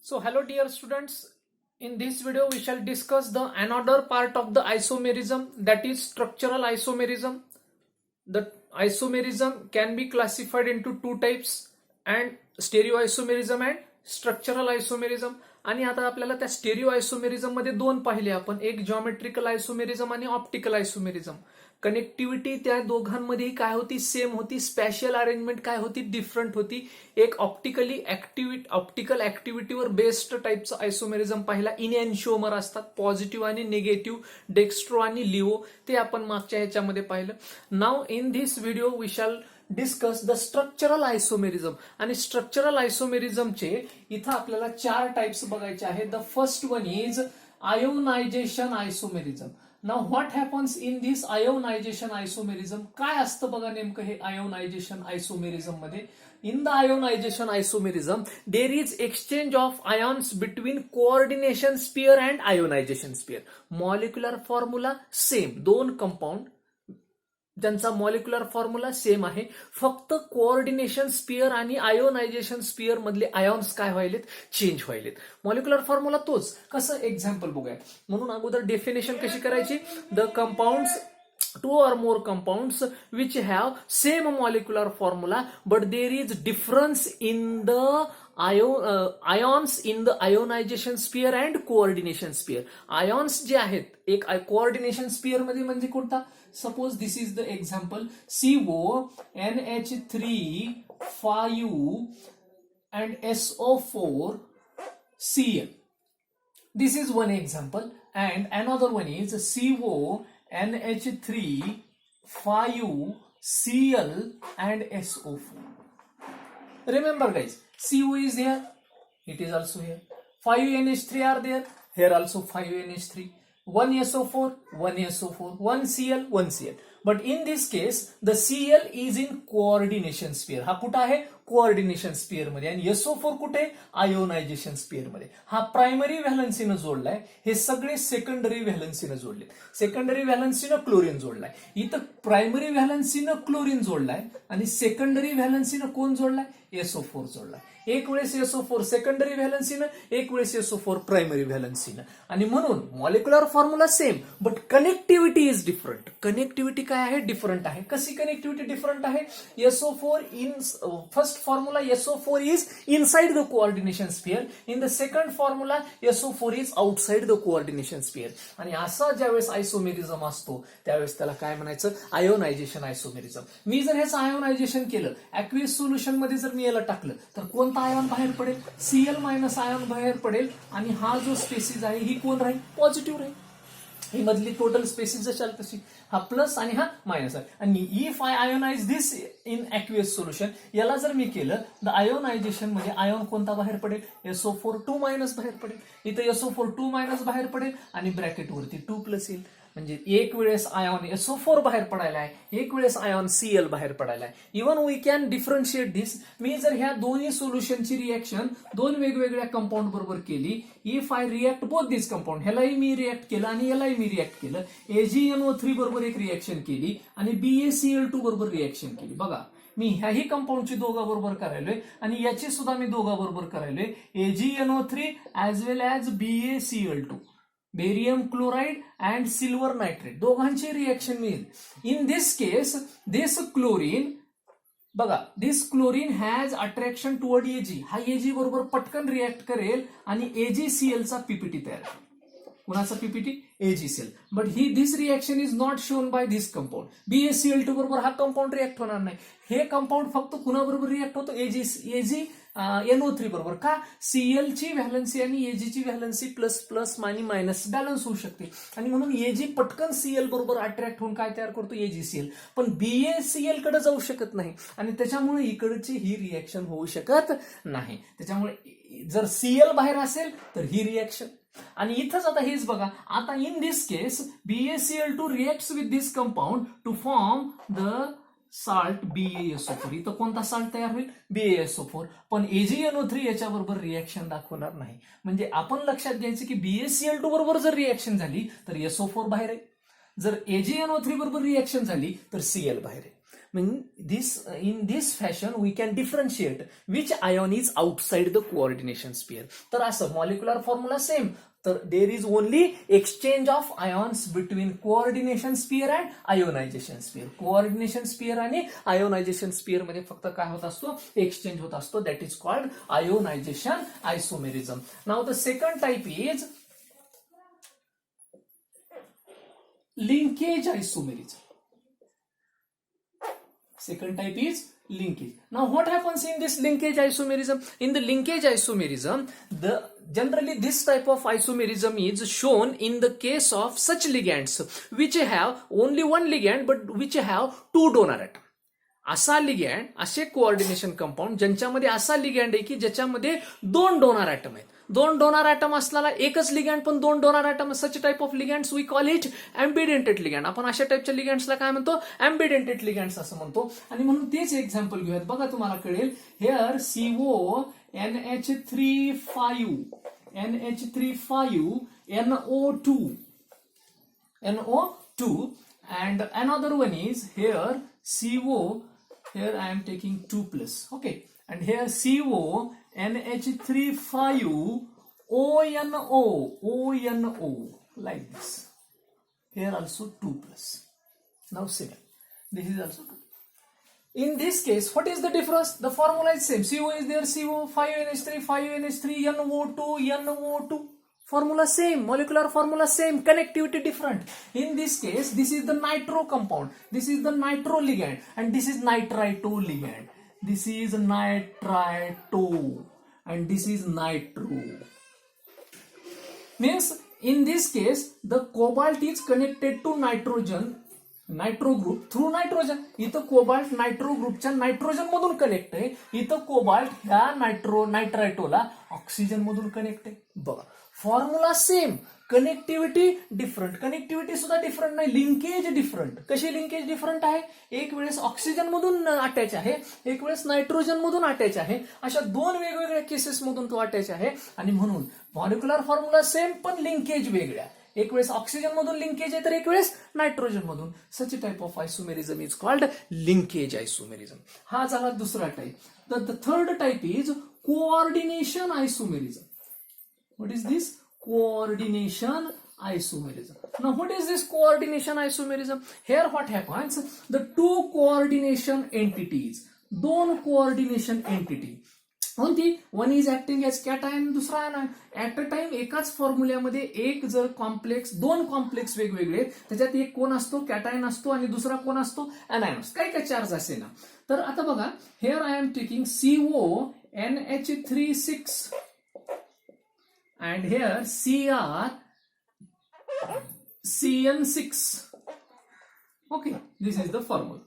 So hello dear students, in this video we shall discuss the another part of the isomerism, that is structural isomerism. The isomerism can be classified into two types, and stereoisomerism and structural isomerism. आणि आता आपल्याला त्या stereo isomerism मध्ये दोन पाहिले आपण, एक geometrical isomerism आणि ऑप्टिकल आयसोमेरिझम. कनेक्टिव्हिटी त्या दोघांमध्ये काय होती, सेम होती. स्पॅशियल अरेंजमेंट काय होती, डिफरंट होती. एक ऑप्टिकल ऍक्टिव्हिटीवर बेस्ड टाइपचं आयसोमेरिझम पाहिला. इनएन्शिओमर असतात, पॉझिटिव्ह आणि निगेटिव्ह, डेक्स्ट्रो आणि लिओ, ते आपण मागच्या ह्याच्यामध्ये पाहिलं. Now in this video we shall discuss the structural isomerism. आणि स्ट्रक्चरल आयसोमेरिझमचे इथं आपल्याला चार टाइप्स बघायचे आहेत. The first one is ionisation isomerism. Now what happens in this ionisation isomerism? काय असतं बघा नेमकं हे आयोनायझेशन आयसोमेरिझम मध्ये. In the ionization isomerism, there is exchange of ions between coordination sphere and ionization sphere. Molecular formula same, दोन compound ज्यांचा molecular formula same आहे, फक्त कोऑर्डिनेशन स्पियर आणि आयोनायझेशन स्पियर मधले आयॉन्स काय व्हायलेत, चेंज व्हायलेत. मॉलिक्युलर फॉर्म्युला तोच. कसं, एक्झाम्पल बघूया. म्हणून अगोदर डेफिनेशन कशी करायची, the compounds, two or more compounds which have same molecular formula but there is difference in the ions in the ionization sphere and coordination sphere. Ions जे आहेत, एक coordination sphere मध्ये म्हणजे कोणता, suppose this is the example CO, NH3, 5 and SO4, Cl. This is one example, and another one is CO, NH3, 5, Cl and SO4. Remember guys, CO is here, it is also here. 5 NH3 are there, here also 5 NH3. 1 SO4, 1 SO4, 1 Cl, 1 Cl. But in this case, the Cl is in coordination sphere. हा कुठं आहे, coordination sphere मध्ये. आणि SO4 कुठे, ionisation sphere मध्ये. हा primary व्हॅलन्सीनं जोडलाय, हे सगळे सेकंडरी व्हॅलन्सीनं जोडले. सेकंडरी व्हॅलन्सीनं क्लोरीन जोडलाय. इथं प्रायमरी व्हॅलन्सीनं क्लोरीन जोडलाय आणि सेकंडरी व्हॅलन्सीनं कोण जोडलाय, SO4 जोडलाय. एक वेळेस SO4 सेकंडरी व्हॅलन्सीनं, एक वेळेस SO4 प्रायमरी व्हॅलन्सीनं. आणि म्हणून molecular formula same but connectivity is different. Connectivity काय आहे, डिफरंट आहे. कशी कनेक्टिव्हिटी डिफरंट आहे, SO4 in first formula SO4 is inside the coordination sphere. In the second formula SO4 is outside the coordination sphere. आणि असा ज्यावेळेस isomerism असतो त्यावेळेस त्याला काय म्हणायचं, आयोनायझेशन आयसोमेरिझम. मी जर ह्याचं आयोनायझेशन केलं, ऍक्वियस सोल्युशन मध्ये जर मी याला टाकलं तर कोणता आयॉन बाहेर पडेल, Cl मायनस आयॉन बाहेर पडेल. आणि हा जो स्पेसिस आहे ही कोण राहील, पॉझिटिव्ह राहील. ही मधली टोटल स्पेसिस जशाल तशी, हा प्लस आणि हा मायनस आहे. आणि if I ionise this in aqueous solution, याला जर मी केलं तर आयोनायझेशन मध्ये आयॉन कोणता बाहेर पडेल, SO4 2 मायनस बाहेर पडेल. इथं SO4 2 मायनस बाहेर पडेल आणि ब्रॅकेट वरती 2 प्लस येईल. म्हणजे एक वेळेस आयॉन SO4 बाहेर पडायला आहे, एक वेळेस आयॉन Cl बाहेर पडायला आहे. इव्हन वी कॅन डिफरन्शिएट दिस. मी जर ह्या दोन्ही सोल्युशनची रिएक्शन दोन वेगवेगळ्या कंपाऊंड बरोबर केली, if I react both this compound, ह्यालाही मी रिएक्ट केलं आणि यालाही मी रिएक्ट केलं, AgNO3 बरोबर एक रिएक्शन केली आणि BaCl2 बरोबर रिएक्शन केली. बघा, मी ह्याही कंपाऊंडची दोघा बरोबर करायलोय आणि याची सुद्धा मी दोघा बरोबर करायलोय, AgNO3 as well as BaCl2, barium chloride and silver nitrate, दोघांची रिएक्शन मिळेल. In this case this chlorine, बघा, this chlorine has attraction toward Ag. हा Ag बरोबर पटकन रिएक्ट करेल आणि AgCl चा पीपीटी तयार करेल. कुणाचा PPT, AgCl. But this reaction is not shown by this compound. BaCl2 बरोबर हा कंपाऊंड रिएक्ट होणार नाही. हे कंपाऊंड फक्त कुणाबरोबर रिएक्ट होतो, AgNO3 बरोबर. का, Cl ची व्हॅलन्सी आणि Ag ची व्हॅलन्सी प्लस प्लस आणि मायनस बॅलन्स होऊ शकते. आणि म्हणून Ag पटकन Cl बरोबर अट्रॅक्ट होऊन काय तयार करतो, AgCl. पण BaCl कडे जाऊ शकत नाही आणि त्याच्यामुळे इकडची ही रिएक्शन होऊ शकत नाही. त्याच्यामुळे जर Cl बाहेर असेल तर ही रिएक्शन. आणि इथंच आता हेच बघा, आता in this case BaCl2 reacts with this compound to form the salt BaSO4. इथं कोणता साल्ट तयार होईल, BaSO4. पण AgNO3 याच्याबरोबर रिएक्शन दाखवणार नाही. म्हणजे आपण लक्षात घ्यायचं की BaCl2 बरोबर जर रिएक्शन झाली तर SO4 बाहेर आहे, जर AgNO3 बरोबर रिएक्शन झाली तर Cl बाहेर आहे. In this fashion we can differentiate which ion is outside the coordination sphere. तर असं molecular formula same. तर there is only exchange of ions between coordination sphere and ionization sphere. Coordination sphere आणि ionization sphere मध्ये फक्त काय होत असतो, exchange होत असतो. That is called ionization isomerism. Now the second type is linkage isomerism. Second type is linkage. Now what happens in this linkage isomerism? In the linkage isomerism, generally this type of isomerism is shown in the case of such ligands which have only one ligand but which have two donor atom. असा ligand, असे coordination compound ज्यांच्यामध्ये असा ligand आहे की ज्याच्यामध्ये दोन donor item आहेत. दोन डोनर ॲटम असलेला एकच लिगँड पण दोन donor atom. Such type of ligands we call it ambidentate ligand. आपण अशा टाइपच्या लिगँड्सला काय म्हणतो, ॲम्बिडेंटेड लिगँड्स असं म्हणतो. आणि म्हणून तेच एक्झाम्पल घेऊयात. बघा तुम्हाला कळेल, hair CO NH3 NO2 and another one is here CO. Here I am taking 2 plus, okay, and here CO NH3 ONO like this. Here also 2 plus. Now 7. This is also 2. In this case, what is the difference? The formula is same. CO is there, CO 5NH3 NO2. Formula same, molecular formula same, connectivity different. In this case, this is the nitro compound, this is the nitro ligand, and this is nitrito ligand. This is nitrito, and this is nitro. Means, in this case, the cobalt is connected to nitro group through nitrogen. इथं cobalt nitro ग्रुपच्या nitrogen मधून connect आहे. इथं cobalt ह्या नायट्रायटोला oxygen मधून connect आहे. बघा, formula same, connectivity different. Connectivity सुद्धा डिफरंट नाही, लिंकेज डिफरंट. कशी लिंकेज डिफरंट आहे? एक वेळेस ऑक्सिजन मधून अटॅच आहे, एक वेळेस नायट्रोजन मधून अटॅच आहे. अशा दोन वेगवेगळ्या केसेस मधून तो अटॅच आहे. आणि म्हणून मॉलिक्युलर फॉर्म्युला सेम पण लिंकेज वेगळ्या. एक वेळेस ऑक्सिजन मधून लिंकेज आहे तर एक वेळेस नायट्रोजन मधून. सच type of isomerism is called linkage isomerism. हा झाला दुसरा type. The third type is coordination isomerism. What is this? Coordination isomerism. Now what is this coordination isomerism? Here what happens? The two coordination entities, दोन coordination entity. One is acting as cation, दुसरा anion. At a time एकाच फॉर्म्युल्यामध्ये एक जर complex, दोन complex वेगवेगळे, त्याच्यात एक कोण असतो, कॅटायन असतो, आणि दुसरा कोण असतो, अनायन असतो. काय काय चार्ज असेल ना. तर आता बघा, here I am taking CO NH36 and here Cr CN6. Okay, this is the formula.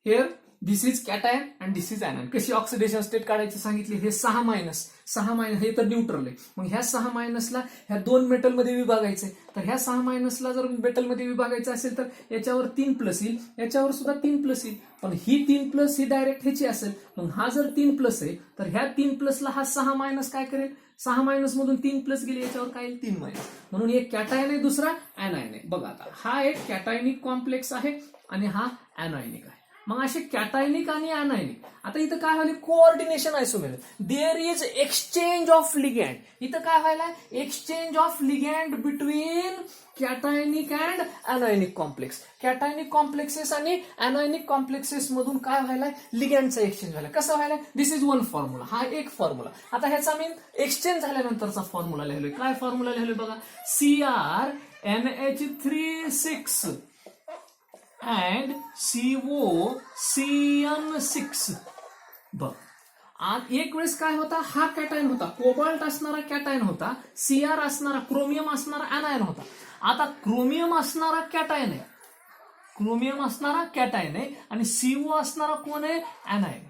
Here this is cation and this is anion. कशी ऑक्सिडेशन स्टेट काढायची सांगितली. हे 6 मायनस हे तर न्यूट्रल आहे. मग ह्या 6 मायनसला ह्या दोन मेटलमध्ये विभागायचे. तर ह्या 6 मायनसला जर मेटलमध्ये विभागायचं असेल तर याच्यावर 3 प्लस येईल, याच्यावर सुद्धा 3 प्लस येईल. पण ही 3 प्लस ही डायरेक्ट ह्याची असेल. मग हा जर 3 प्लस आहे तर ह्या 3 प्लसला हा 6 मायनस काय करेल, 6 मायनस मधून 3 प्लस गेले, याच्यावर काय येईल, 3 मायनस. म्हणून एक कॅटायन आहे, दुसरा अनायन आहे. बघा आता हा एक कॅटायनिक कॉम्प्लेक्स आहे आणि हा अनायनिक आहे. मग असे कॅटायनिक आणि अनायनिक. आता इथं काय व्हायला, coordination isomerism. There is exchange of ligand. इथं काय व्हायला, exchange of ligand between cationic and anionic complex. Cationic complexes आणि अनायनिक कॉम्प्लेक्सेस मधून काय व्हायला, लिगँडचा एक्सचेंज व्हायला. कसं व्हायला, दिस इज वन फॉर्म्युला. हा एक फॉर्म्युला. आता ह्याचा मी एक्सचेंज झाल्यानंतरचा फॉर्म्युला लिहिलोय. काय फॉर्म्युला लिहिलोय बघा, Cr NH36 and CO CN6. बघ, एक वेळेस काय होता, हा कॅटायन होता, कोबाल्ट असणारा कॅटायन होता, Cr असणारा, क्रोमियम असणारा अनायन होता. आता क्रोमियम असणारा कॅटायन आहे, क्रोमियम असणारा कॅटायन आहे, आणि CO असणारा कोण आहे, anion.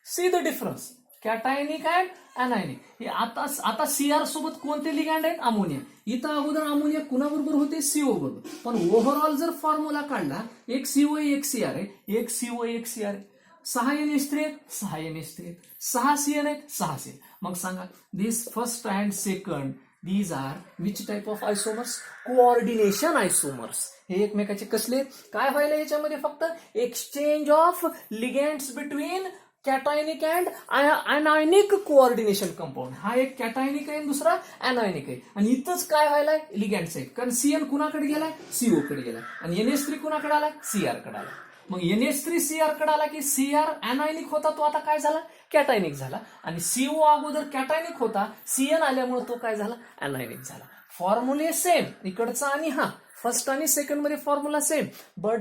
See the difference, cationic and anionic. आता Cr सोबत कोणते लिगँड आहेत, अमोनिया. इथं अगोदर अमोनिया कुणाबरोबर होते, CO बरोबर. पण ओव्हरऑल जर फॉर्म्युला काढला, एक CO एक Cr आहे, एक CO एक Cr आहे. 6 NH3 आहेत, 6 NH3 आहेत, 6 CN आहेत, 6 CN. मग सांगा, this first and second these are which type of isomers? Coordination isomers. हे एकमेकाचे कसले? काय व्हायला याच्यामध्ये? फक्त exchange of ligands between cationic and anionic coordination compound. हा एक कॅटायनिक आहे, दुसरा अनायनिक आहे. आणि इथंच काय व्हायलाय? लिगॅंड्स आहेत. कारण सीएन कुणाकडे गेलाय? सीओ कडे गेलाय. आणि NH3 कुणाकडे आलाय? सीआर कडे आलाय. मग NH3 सीआर कडे आला की सीआर अनायनिक होता, तो आता काय झाला? कॅटायनिक झाला. आणि सीओ अगोदर कॅटायनिक होता, सीएन आल्यामुळे तो काय झाला? अनायनिक झाला. फॉर्म्युले सेम इकडचा आणि हा फर्स्ट आणि सेकंड मध्ये formula same, but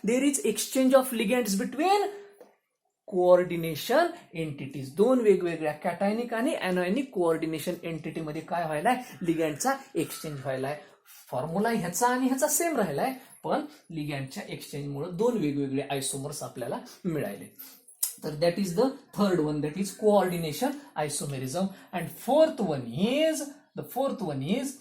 there is exchange of ligands between coordination entities. दोन वेगवेगळ्या कॅटायनिक आणि अनायनिक कोऑर्डिनेशन एंटिटी मध्ये काय व्हायलाय? लिगँडचा एक्सचेंज व्हायलाय. फॉर्म्युला ह्याचा आणि ह्याचा सेम राहिलाय, पण लिगँडच्या एक्सचेंजमुळे दोन वेगवेगळे आयसोमर्स आपल्याला मिळाले. तर that is the third one, that is coordination isomerism. And fourth one is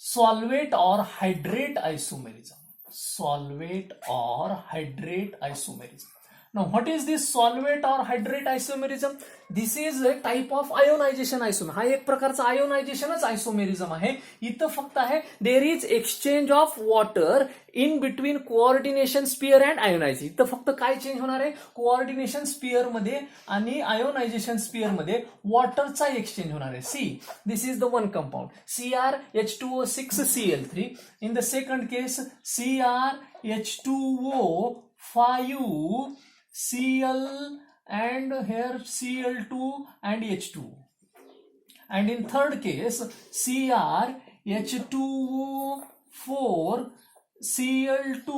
solvate और हायड्रेट आयसोमेरिझम. सॉल्वेट और hydrate isomerism. Now, what is this solvate or hydrate isomerism? This is a type of ionization isomer. हा एक प्रकारचा आयोनायझेशनच isomerism आहे. इथं फक्त आहे there is exchange of water in between coordination sphere and ionisation. इथं फक्त काय चेंज होणार आहे? कोऑर्डिनेशन स्पियर मध्ये आणि आयोनायझेशन स्पियर मध्ये वॉटरचा एक्सचेंज होणार आहे. See, this is the one compound CrH2O6Cl3. In the second case CrH2O5 Cl and here Cl2 and H2, and in third case CrH2O4 Cl2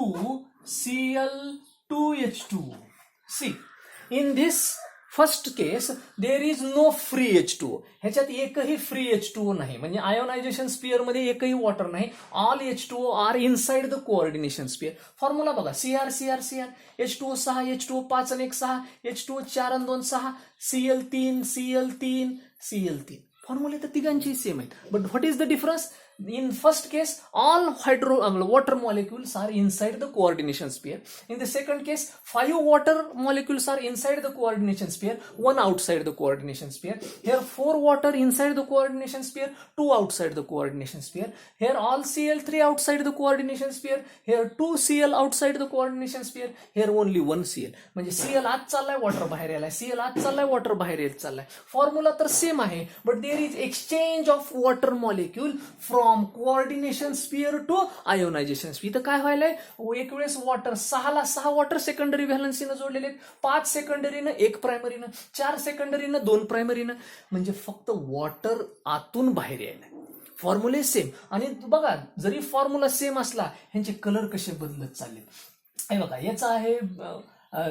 Cl2H2. See, in this first case there is no free H2O. ह्याच्यात एकही free H2O नाही, म्हणजे ionisation sphere मध्ये एकही water नाही. All H2O are inside the coordination sphere. Formula बघा, Cr H2O 6, H2O 5 आणि 1 6, H2O 4 आणि 2 6, Cl3 फॉर्म्युले तर तिघांची सेम आहेत. But what is the difference? In first case, all water molecules are inside the coordination sphere. In the second case, 5 water molecules are inside the coordination sphere, 1 outside the coordination sphere. Here 4 water inside the coordination sphere, 2 outside the coordination sphere. Here all Cl3 outside the coordination sphere. Here 2 Cl outside the coordination sphere. Here only 1 Cl. म्हणजे Cl आत चाललाय, water बाहेर यायलाय, Cl आत चाललाय, water बाहेर येत चाललाय. फॉर्म्युला तर सेम आहे, but there is exchange of water molecule from coordination sphere to ionisation sphere. इथं काय व्हायलंय? एक वेळेस वॉटर 6 वॉटर सेकंडरी व्हॅलन्सीनं जोडलेले आहेत, 5 सेकंडरीनं 1 प्रायमरीनं, 4 सेकंडरीनं 2 प्रायमरीनं. म्हणजे फक्त वॉटर आतून बाहेर यायला. फॉर्म्युले सेम. आणि बघा, जरी फॉर्म्युला सेम असला, ह्यांचे कलर कसे बदलत चालले. हे बघा, याचा आहे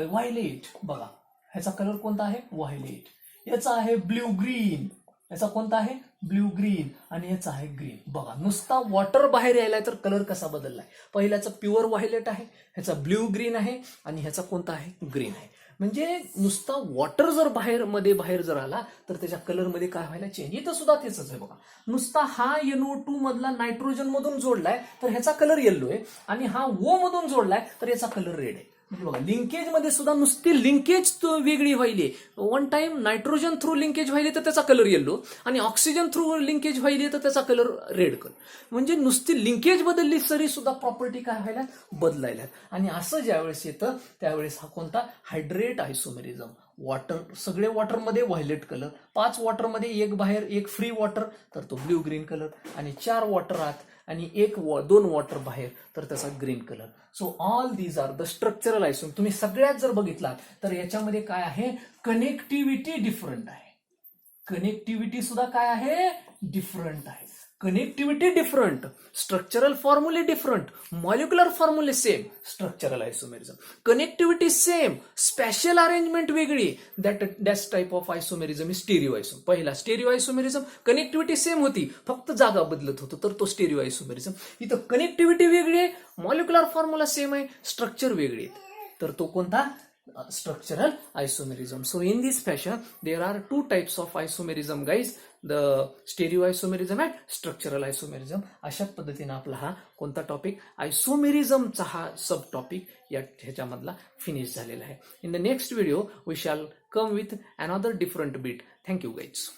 व्हायलेट. बघा, ह्याचा कलर कोणता आहे? व्हायलेट. याचा आहे ब्ल्यू ग्रीन. याचा कोणता आहे? Blue green. आणि याचा आहे ग्रीन. बघा, नुसता वॉटर बाहेर यायलाय तर कलर कसा बदललाय. पहिल्याचा प्युअर व्हायलेट आहे, ह्याचा ब्ल्यू ग्रीन आहे, आणि ह्याचा कोणता आहे? ग्रीन आहे. म्हणजे नुसता वॉटर जर बाहेर जर आला तर त्याच्या कलर मध्ये काय व्हायला? चेंज. इथं सुद्धा तेच आहे. बघा, नुसता हा NO2 मधला नायट्रोजन मधून जोडलाय तर ह्याचा कलर येलो आहे, आणि हा O मधून जोडलाय तर याचा कलर रेड आहे. म्हणजे बघा, लिंकेज मध्ये सुद्धा नुसती लिंकेज वेगळी व्हायली. One time nitrogen through linkage व्हायली तर त्याचा कलर येलो, आणि ऑक्सिजन थ्रू लिंकेज व्हायली तर त्याचा कलर रेड कलर. म्हणजे नुसती लिंकेज बदलली तरी सुद्धा प्रॉपर्टी काय व्हायला? बदलायला. आणि असं ज्यावेळेस येतं त्यावेळेस हा कोणता? Hydrate isomerism. वॉटर, सगळे वॉटरमध्ये व्हायलेट कलर, 5 वॉटरमध्ये 1 बाहेर, 1 फ्री वॉटर तर तो ब्ल्यू ग्रीन कलर, आणि 4 वॉटर आत आणि 2 वॉटर बाहेर तर त्याचा green colour. So all these are the structural isomers. तुम्ही सगळ्यात जर बघितलात तर याच्यामध्ये काय आहे? कनेक्टिव्हिटी डिफरंट आहे. कनेक्टिव्हिटी सुद्धा काय आहे? डिफरंट आहे. कनेक्टिव्हिटी डिफरंट, स्ट्रक्चरल फॉर्म्युले डिफरंट, मॉलिक्युलर फॉर्म्युले same. Structural isomerism. Connectivity same, spatial arrangement वेगळी. That type of isomerism is stereoisomerism. पहिला स्टेरिओ आयसोमेरिझम, कनेक्टिव्हिटी सेम होती, फक्त जागा बदलत होतं, तर तो स्टेरिओ आयसोमेरिझम. इथं कनेक्टिव्हिटी वेगळी आहे, मॉलिक्युलर फॉर्म्युला सेम आहे, स्ट्रक्चर वेगळी आहे, तर तो कोणता? Structural isomerism. So in this fashion there are 2 types of isomerism, guys, the stereoisomerism and structural isomerism. अशा पद्धतीने आपला हा कोणता टॉपिक? आयसोमेरिझमचा हा सब टॉपिक ह्याच्यामधला फिनिश झालेला आहे. In the next video we shall come with another different beat. Thank you guys.